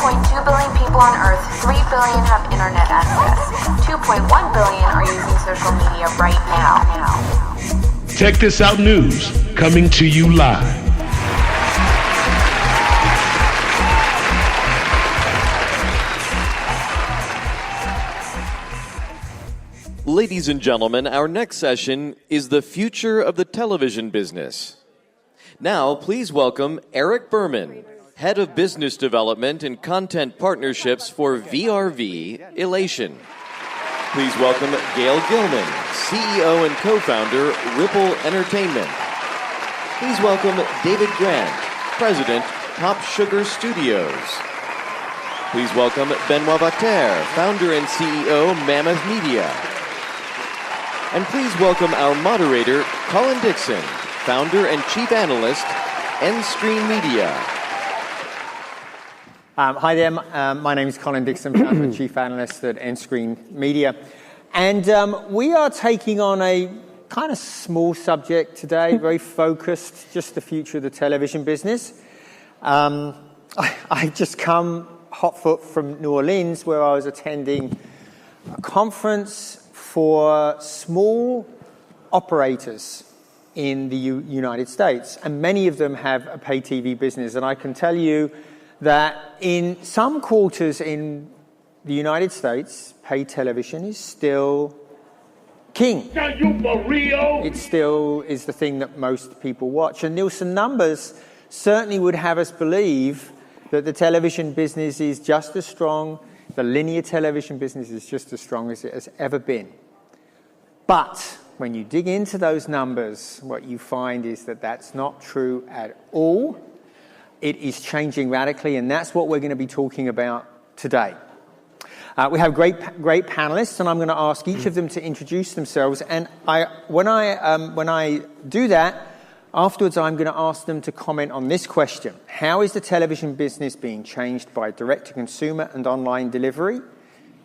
1.2 billion people on Earth, 3 billion have internet access. 2.1 billion are using social media right now. Check this out news, coming to you live. Ladies and gentlemen, our next session is the future of the television business. Now, please welcome Eric Berman, Head of Business Development and Content Partnerships for VRV Ellation. Please welcome Gayle Gilman, CEO and co-founder, Ripple Entertainment. Please welcome David Grant, President, POPSUGAR Studios. Please welcome Benoit Vatere, founder and CEO, Mammoth Media. And please welcome our moderator, Colin Dixon, founder and chief analyst, nScreenMedia. Hi there, my name is Colin Dixon, founder and chief analyst at nScreenMedia. And we are taking on a kind of small subject today, very focused, just the future of the television business. I've just come hot foot from New Orleans, where I was attending a conference for small operators in the United States, and many of them have a pay TV business. And I can tell you that in some quarters in the United States, pay television is still king. Are you for real? It still is the thing that most people watch. And Nielsen numbers certainly would have us believe that the television business is just as strong, the linear television business is just as strong as it has ever been. But when you dig into those numbers, what you find is that that's not true at all. It is changing radically, and that's what we're going to be talking about today. We have great panelists, and I'm going to ask each of them to introduce themselves. And when I do that, afterwards I'm going to ask them to comment on this question: how is the television business being changed by direct-to-consumer and online delivery?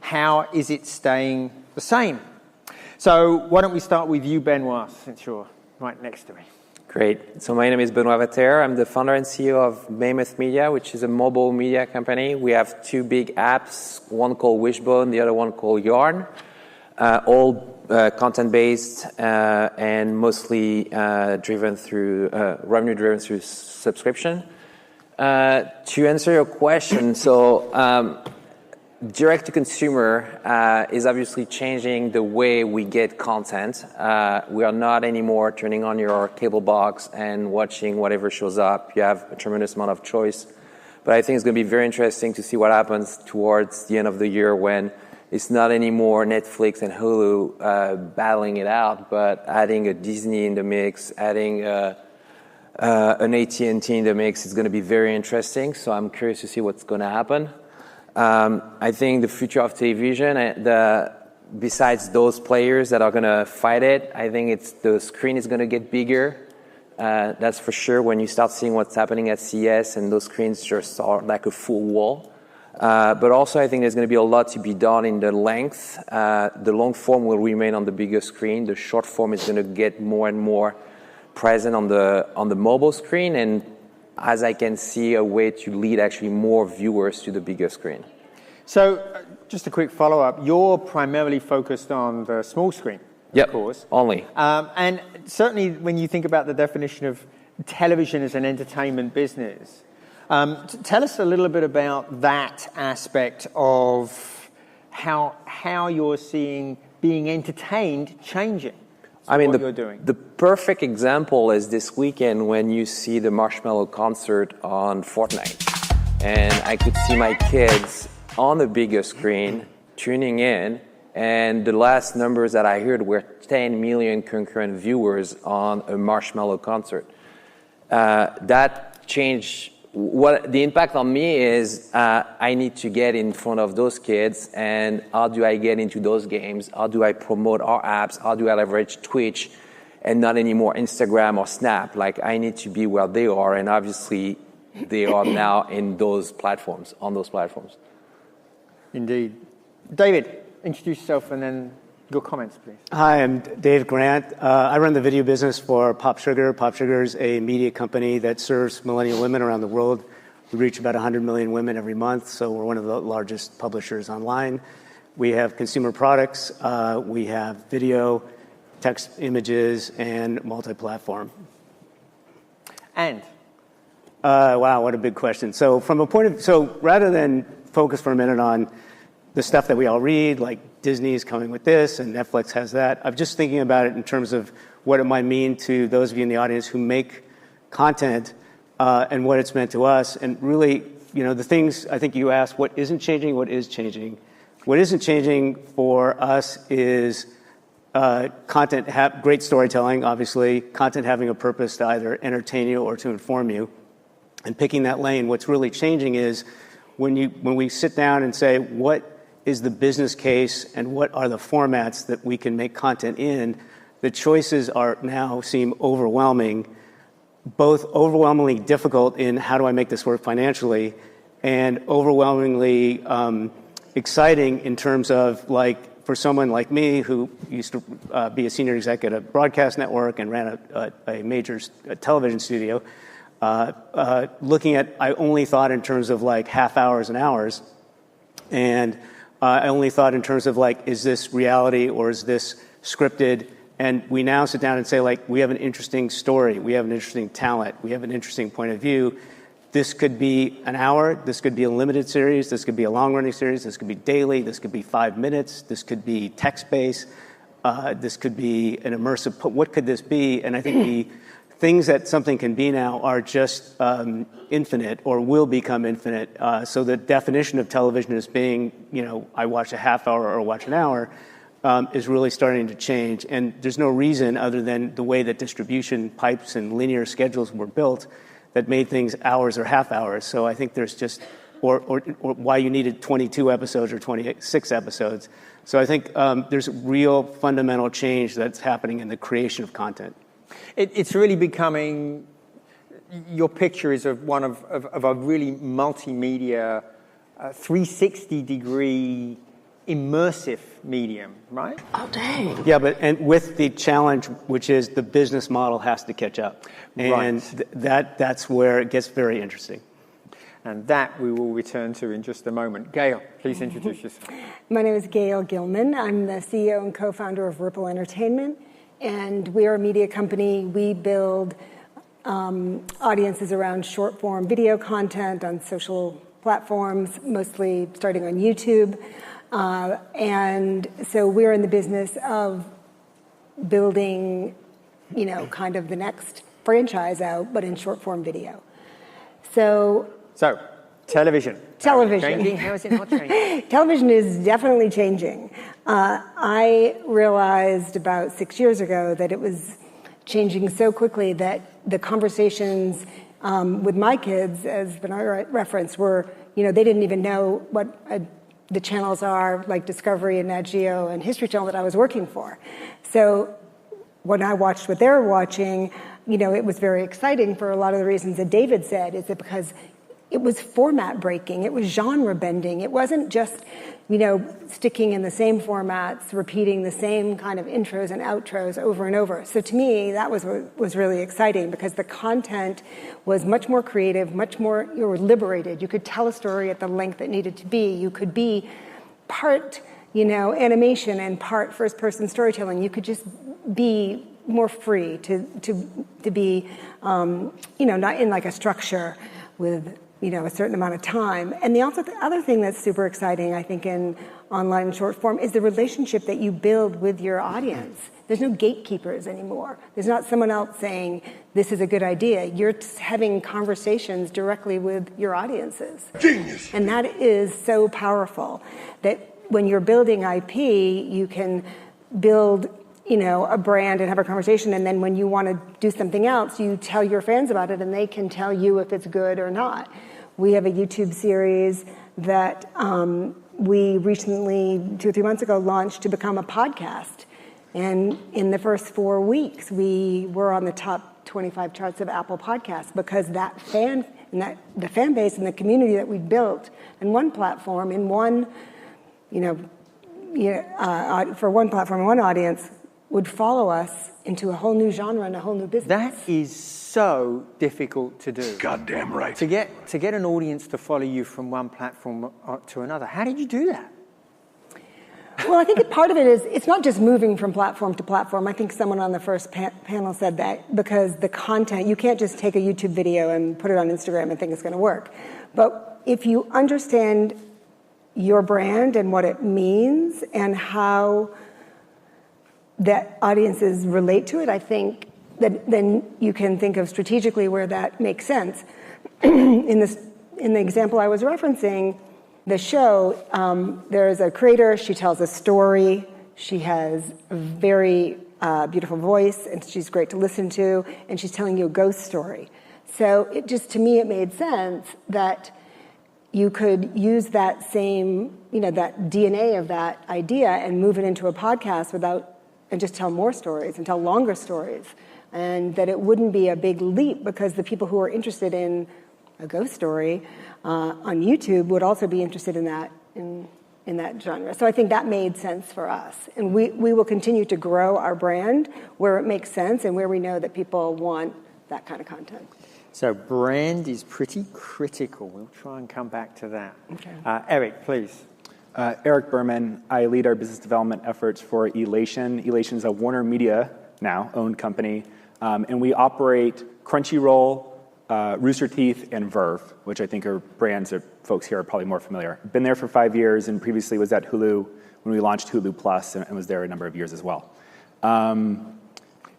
How is it staying the same? So why don't we start with you, Benoit, since you're right next to me. Great. So my name is Benoit Vatere. I'm the founder and CEO of Mammoth Media, which is a mobile media company. We have two big apps, one called Wishbone, the other one called Yarn, all content-based and mostly revenue-driven through subscription. To answer your question, so direct-to-consumer is obviously changing the way we get content. We are not anymore turning on your cable box and watching whatever shows up. You have a tremendous amount of choice. But I think it's going to be very interesting to see what happens towards the end of the year when it's not anymore Netflix and Hulu battling it out, but adding a Disney in the mix, adding an AT&T in the mix is going to be very interesting. So I'm curious to see what's going to happen. I think the future of television, besides those players that are going to fight it, I think the screen is going to get bigger. That's for sure when you start seeing what's happening at CES and those screens just are like a full wall. But also I think there's going to be a lot to be done in the length. The long form will remain on the bigger screen. The short form is going to get more and more present on the mobile screen, and as I can see, a way to lead actually more viewers to the bigger screen. So just a quick follow-up. You're primarily focused on the small screen, of course. Only. And certainly when you think about the definition of television as an entertainment business, tell us a little bit about that aspect of how you're seeing being entertained changing. The perfect example is this weekend when you see the Marshmallow concert on Fortnite. And I could see my kids on the bigger screen tuning in, and the last numbers that I heard were 10 million concurrent viewers on a Marshmallow concert. That changed. What the impact on me is I need to get in front of those kids, and how do I get into those games? How do I promote our apps? How do I leverage Twitch and not anymore Instagram or Snap? Like, I need to be where they are, and obviously they are now on those platforms. Indeed. David, introduce yourself and then your comments, please. Hi, I'm Dave Grant. I run the video business for POPSUGAR. POPSUGAR is a media company that serves millennial women around the world. We reach about 100 million women every month, so we're one of the largest publishers online. We have consumer products. We have video, text, images, and multi-platform. And? Wow, what a big question. So rather than focus for a minute on the stuff that we all read, like Disney's coming with this and Netflix has that, I'm just thinking about it in terms of what it might mean to those of you in the audience who make content and what it's meant to us. And really, the things I think you asked, what isn't changing, what is changing? What isn't changing for us is content, great storytelling, obviously, content having a purpose to either entertain you or to inform you, and picking that lane. What's really changing is when we sit down and say, what is the business case and what are the formats that we can make content in, the choices now seem overwhelming, both overwhelmingly difficult in how do I make this work financially, and overwhelmingly exciting in terms of, like, for someone like me who used to be a senior executive at a broadcast network and ran a major television studio, looking at, I only thought in terms of like half hours and hours, and I only thought in terms of like, is this reality or is this scripted? And we now sit down and say, like, we have an interesting story, we have an interesting talent, we have an interesting point of view. This could be an hour, this could be a limited series, this could be a long-running series, this could be daily, this could be 5 minutes, this could be text-based, this could be an immersive, what could this be? And I think the things that something can be now are just infinite or will become infinite. So the definition of television as being, I watch a half hour or watch an hour is really starting to change. And there's no reason other than the way that distribution pipes and linear schedules were built that made things hours or half hours. So I think there's just, or why you needed 22 episodes or 26 episodes. So I think there's real fundamental change that's happening in the creation of content. It's really becoming, your picture is of one of a really multimedia, 360-degree immersive medium, right? Oh, dang. Yeah, and with the challenge, which is the business model has to catch up. And that's where it gets very interesting. And that we will return to in just a moment. Gayle, please introduce yourself. My name is Gayle Gilman. I'm the CEO and co-founder of Ripple Entertainment. And we are a media company. We build audiences around short-form video content on social platforms, mostly starting on YouTube. And so we're in the business of building, kind of the next franchise out, but in short-form video. So television. Changing? How is it not changing? Television is definitely changing. I realized about 6 years ago that it was changing so quickly that the conversations with my kids, as Benoit referenced, were, they didn't even know what the channels are, like Discovery and Nat Geo and History Channel that I was working for. So when I watched what they were watching, it was very exciting for a lot of the reasons that David said. Is that because it was format breaking, it was genre bending. It wasn't just, sticking in the same formats, repeating the same kind of intros and outros over and over. So to me, that was really exciting because the content was much more creative, much more, you were liberated. You could tell a story at the length it needed to be. You could be part, animation and part first-person storytelling. You could just be more free to be, not in like a structure with, a certain amount of time. And the other thing that's super exciting, I think, in online short form is the relationship that you build with your audience. There's no gatekeepers anymore. There's not someone else saying, this is a good idea. You're having conversations directly with your audiences. Genius. And that is so powerful that when you're building IP, you can build a brand and have a conversation, and then when you want to do something else, you tell your fans about it, and they can tell you if it's good or not. We have a YouTube series that we recently, 2 or 3 months ago, launched to become a podcast. And in the first 4 weeks, we were on the top 25 charts of Apple Podcasts because the fan base and the community that we built in one platform, in one, for one platform, one audience, would follow us into a whole new genre and a whole new business. That is so difficult to do. Goddamn right. To get an audience to follow you from one platform to another. How did you do that? Well, I think part of it is it's not just moving from platform to platform. I think someone on the first panel said that, because the content, you can't just take a YouTube video and put it on Instagram and think it's going to work. But if you understand your brand and what it means and how that audiences relate to it, I think that then you can think of strategically where that makes sense. In the example I was referencing, the show, there is a creator, she tells a story, she has a very beautiful voice, and she's great to listen to, and she's telling you a ghost story. So it just, to me, it made sense that you could use that same, that DNA of that idea and move it into a podcast and just tell more stories and tell longer stories. And that it wouldn't be a big leap, because the people who are interested in a ghost story on YouTube would also be interested in that in that genre. So I think that made sense for us. And we will continue to grow our brand where it makes sense and where we know that people want that kind of content. So brand is pretty critical. We'll try and come back to that. Okay. Eric, please. Eric Berman. I lead our business development efforts for Ellation. Ellation is a Warner Media now owned company, and we operate Crunchyroll, Rooster Teeth, and Verve, which I think are brands that folks here are probably more familiar. Been there for 5 years, and previously was at Hulu when we launched Hulu Plus, and was there a number of years as well.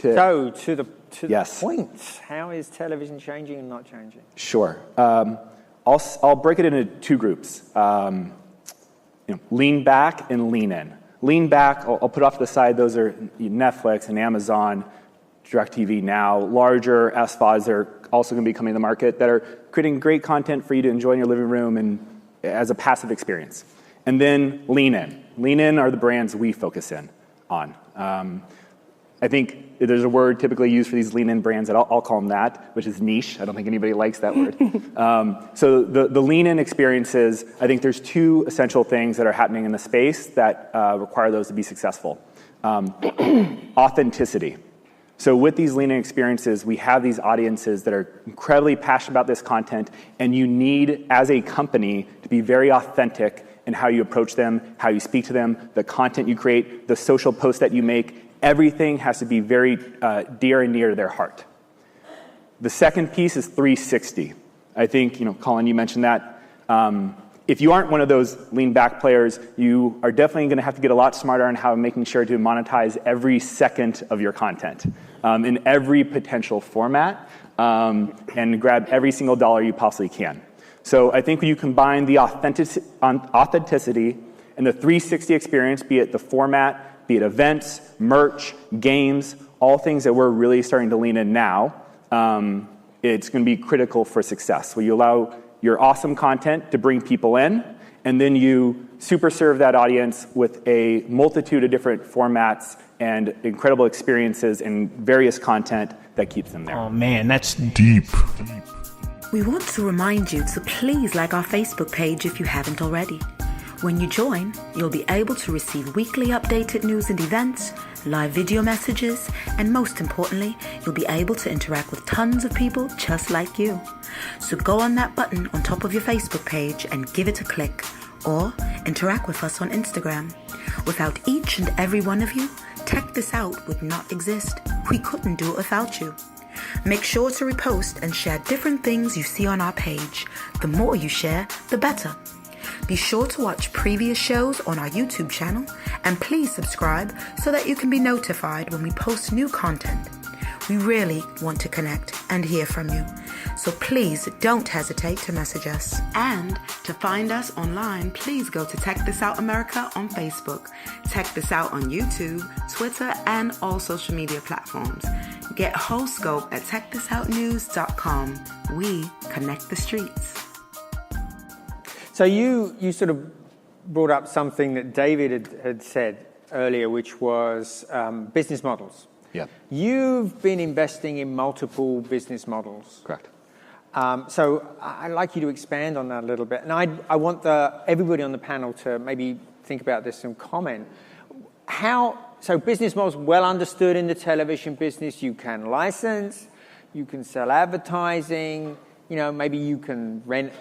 So to the Yes. point, how is television changing and not changing? Sure. I'll break it into two groups. Lean back and lean in. Lean back, I'll put off to the side, those are Netflix and Amazon, DirecTV Now, larger SVODs that are also going to be coming to the market that are creating great content for you to enjoy in your living room and as a passive experience. And then lean in. Lean in are the brands we focus in on. I think there's a word typically used for these lean-in brands that I'll call them that, which is niche. I don't think anybody likes that word. So the lean-in experiences, I think there's two essential things that are happening in the space that require those to be successful. Authenticity. So with these lean-in experiences, we have these audiences that are incredibly passionate about this content, and you need, as a company, to be very authentic in how you approach them, how you speak to them, the content you create, the social posts that you make. Everything has to be very dear and near to their heart. The second piece is 360. I think, Colin, you mentioned that. If you aren't one of those lean back players, you are definitely going to have to get a lot smarter on how making sure to monetize every second of your content in every potential format and grab every single dollar you possibly can. So I think when you combine the authenticity and the 360 experience, be it the format, be it events, merch, games, all things that we're really starting to lean in now, it's going to be critical for success. Where you allow your awesome content to bring people in, and then you super serve that audience with a multitude of different formats and incredible experiences and various content that keeps them there. Oh man, that's deep. We want to remind you to please like our Facebook page if you haven't already. When you join, you'll be able to receive weekly updated news and events, live video messages, and most importantly, you'll be able to interact with tons of people just like you. So go on that button on top of your Facebook page and give it a click, or interact with us on Instagram. Without each and every one of you, Tech This Out would not exist. We couldn't do it without you. Make sure to repost and share different things you see on our page. The more you share, the better. Be sure to watch previous shows on our YouTube channel, and please subscribe so that you can be notified when we post new content. We really want to connect and hear from you, so please don't hesitate to message us. And to find us online, please go to Tech This Out America on Facebook, Tech This Out on YouTube, Twitter, and all social media platforms. Get whole scope at techthisoutnews.com. We connect the streets. So you sort of brought up something that David had said earlier, which was business models. Yeah. You've been investing in multiple business models. Correct. So I'd like you to expand on that a little bit. And I want everybody on the panel to maybe think about this and comment. So business models well understood in the television business. You can license, you can sell advertising, maybe you can rent